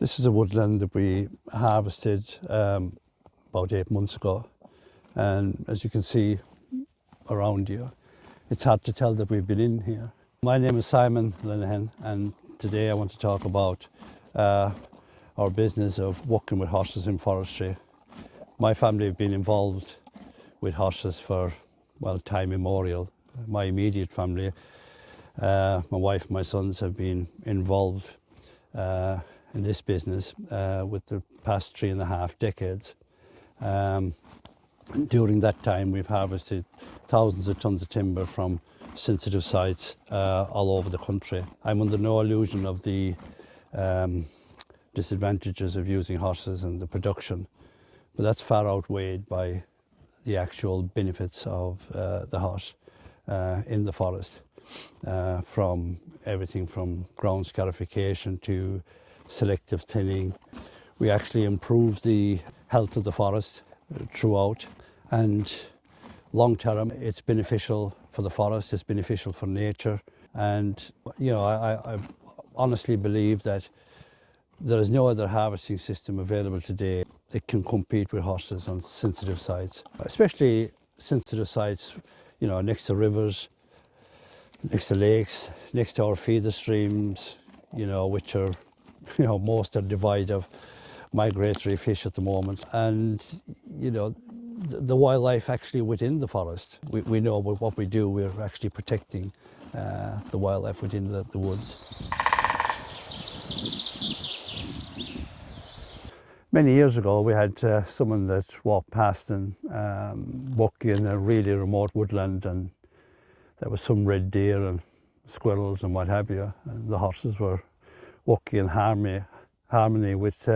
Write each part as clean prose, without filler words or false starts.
This is a woodland that we harvested about 8 months ago, and as you can see around you, it's hard to tell that we've been in here. My name is Simon Lenihan, and today I want to talk about our business of working with horses in forestry. My family have been involved with horses for, well, time immemorial. My immediate family, my wife and my sons have been involved in this business with the past 3.5 decades. During that time we've harvested thousands of tons of timber from sensitive sites all over the country. I'm under no illusion of the disadvantages of using horses and the production, but that's far outweighed by the actual benefits of the horse in the forest, from everything from ground scarification to selective thinning. We actually improve the health of the forest throughout, and long term it's beneficial for the forest, it's beneficial for nature. And you know, I honestly believe that there is no other harvesting system available today that can compete with horses on sensitive sites, especially sensitive sites, you know, next to rivers, next to lakes, next to our feeder streams, you know, which are, you know, most are devoid of migratory fish at the moment. And you know, the wildlife actually within the forest, we know with what we do, we're actually protecting the wildlife within the woods. Many years ago we had someone that walked past and walking in a really remote woodland, and there was some red deer and squirrels and what have you, and the horses were walking in harmony with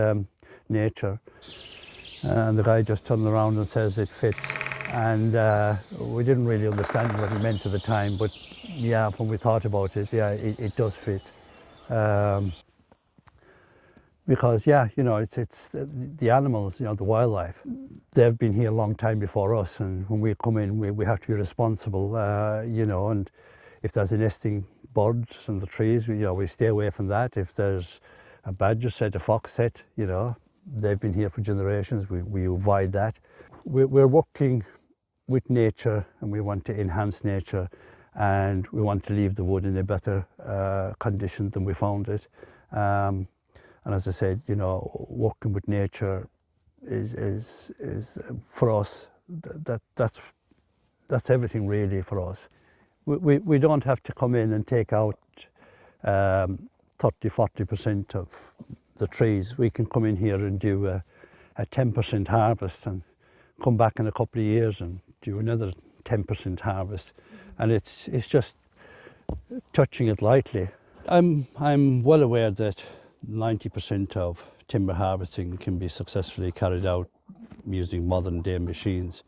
nature. And the guy just turned around and says it fits. And we didn't really understand what he meant at the time, but yeah, when we thought about it, yeah, it does fit. Because yeah, you know, it's the animals, you know, the wildlife, they've been here a long time before us, and when we come in, we have to be responsible, you know. And if there's a nesting birds in the trees, we stay away from that. If there's a badger set, a fox set, you know, they've been here for generations, we avoid that. We're working with nature, and we want to enhance nature, and we want to leave the wood in a better condition than we found it. And as I said, you know, working with nature is for us, that's everything really for us. We don't have to come in and take out 30–40% of the trees. We can come in here and do a 10% harvest and come back in a couple of years and do another 10% harvest. And it's just touching it lightly. I'm well aware that 90% of timber harvesting can be successfully carried out using modern day machines.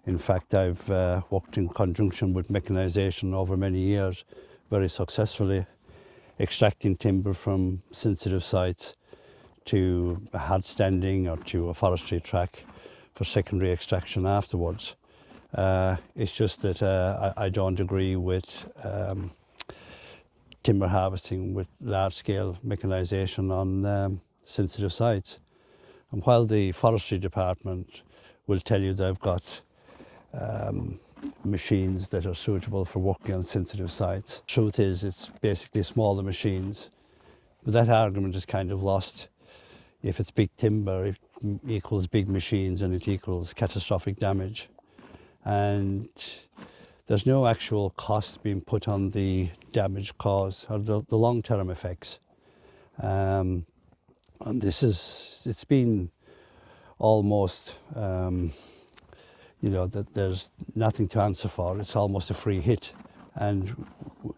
In fact, I've worked in conjunction with mechanisation over many years, very successfully, extracting timber from sensitive sites to a hard standing or to a forestry track for secondary extraction afterwards. It's just that I don't agree with timber harvesting with large-scale mechanisation on sensitive sites. And while the forestry department will tell you they've got machines that are suitable for working on sensitive sites, truth is it's basically smaller machines. But that argument is kind of lost. If it's big timber, it equals big machines and it equals catastrophic damage. And there's no actual cost being put on the damage caused or the long-term effects. And it's been almost, you know, that there's nothing to answer for. It's almost a free hit. And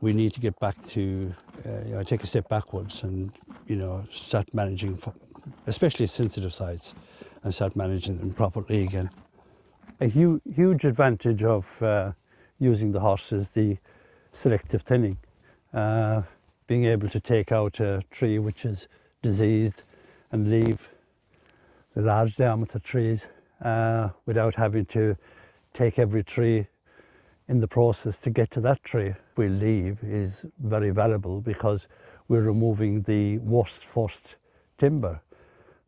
we need to get back to, you know, take a step backwards and, you know, start managing, especially sensitive sites, and start managing them properly again. A huge advantage of using the horse is the selective thinning. Being able to take out a tree which is diseased and leave the large diameter trees without having to take every tree in the process to get to that tree we leave is very valuable, because we're removing the worst first timber,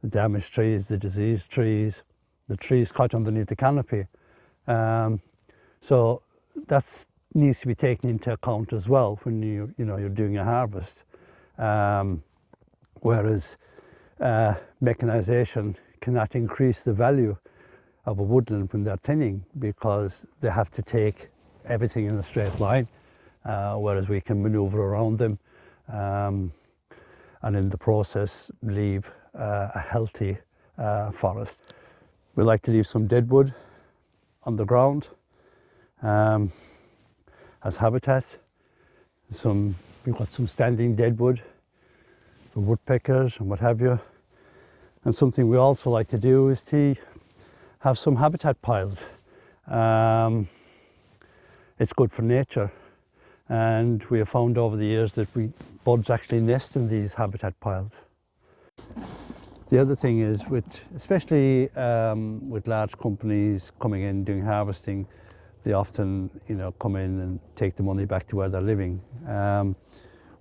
the damaged trees, the diseased trees, the trees caught underneath the canopy. So that needs to be taken into account as well when you're doing a harvest. Whereas mechanization cannot increase the value of a woodland when they're thinning, because they have to take everything in a straight line, whereas we can maneuver around them, and in the process leave a healthy forest. We like to leave some deadwood on the ground as habitat. We've got some standing deadwood for woodpeckers and what have you. And something we also like to do is to have some habitat piles. It's good for nature, and we have found over the years that birds actually nest in these habitat piles. The other thing is, especially with large companies coming in doing harvesting, they often come in and take the money back to where they're living.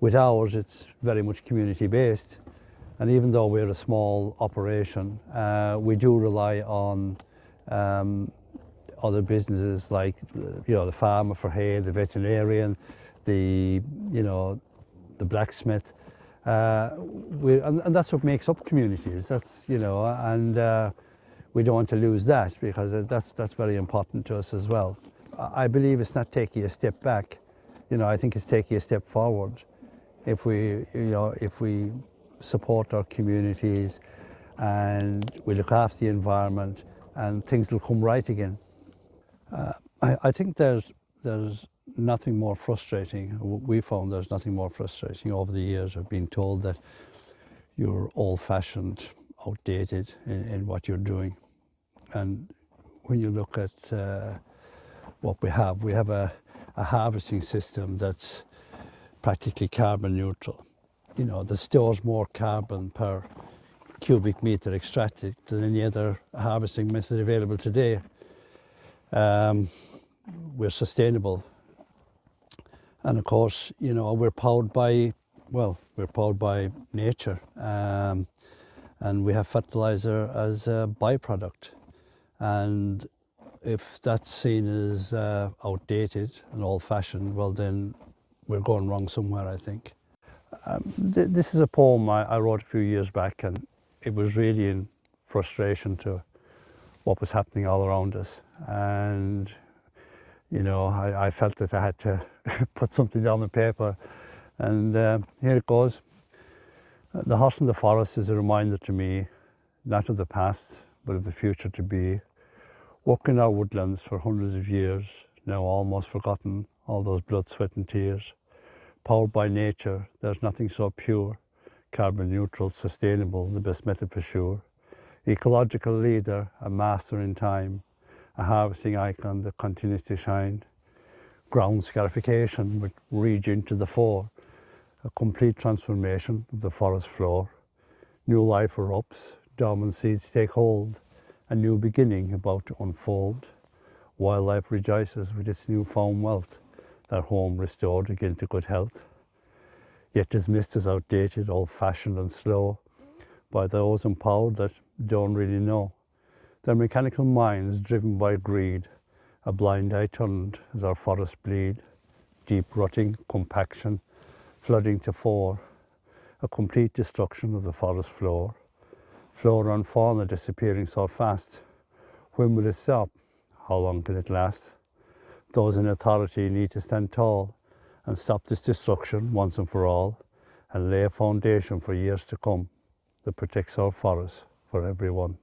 With ours, it's very much community based, and even though we're a small operation, we do rely on other businesses like the farmer for hay, the veterinarian, the blacksmith, and that's what makes up communities. That's and we don't want to lose that, because that's very important to us as well. I believe it's not taking a step back. I think it's taking a step forward if we support our communities and we look after the environment, and things will come right again. I think there's nothing more frustrating. We found there's nothing more frustrating over the years of being told that you're old-fashioned, outdated in what you're doing. And when you look at what we have a harvesting system that's practically carbon neutral. That stores more carbon per cubic meter extracted than any other harvesting method available today. We're sustainable, and of course, we're powered by nature, and we have fertilizer as a byproduct. And if that's seen as outdated and old-fashioned, well, then we're going wrong somewhere, I think. This is a poem I wrote a few years back, and it was really in frustration to what was happening all around us. And I felt that I had to put something down on paper, and here it goes. The horse in the forest is a reminder to me, not of the past, but of the future to be. Walking our woodlands for hundreds of years, now almost forgotten, all those blood, sweat and tears. Powered by nature, there's nothing so pure. Carbon neutral, sustainable, the best method for sure. Ecological leader, a master in time, a harvesting icon that continues to shine. Ground scarification with region to the fore, a complete transformation of the forest floor. New life erupts, dormant seeds take hold, a new beginning about to unfold. Wildlife rejoices with its newfound wealth, their home restored again to good health. Yet dismissed as outdated, old-fashioned and slow by those empowered that don't really know. Their mechanical minds driven by greed, a blind eye turned as our forests bleed. Deep rutting, compaction, flooding to fore, a complete destruction of the forest floor. Flora and fauna disappearing so fast. When will it stop? How long can it last? Those in authority need to stand tall and stop this destruction once and for all, and lay a foundation for years to come that protects our forests for everyone.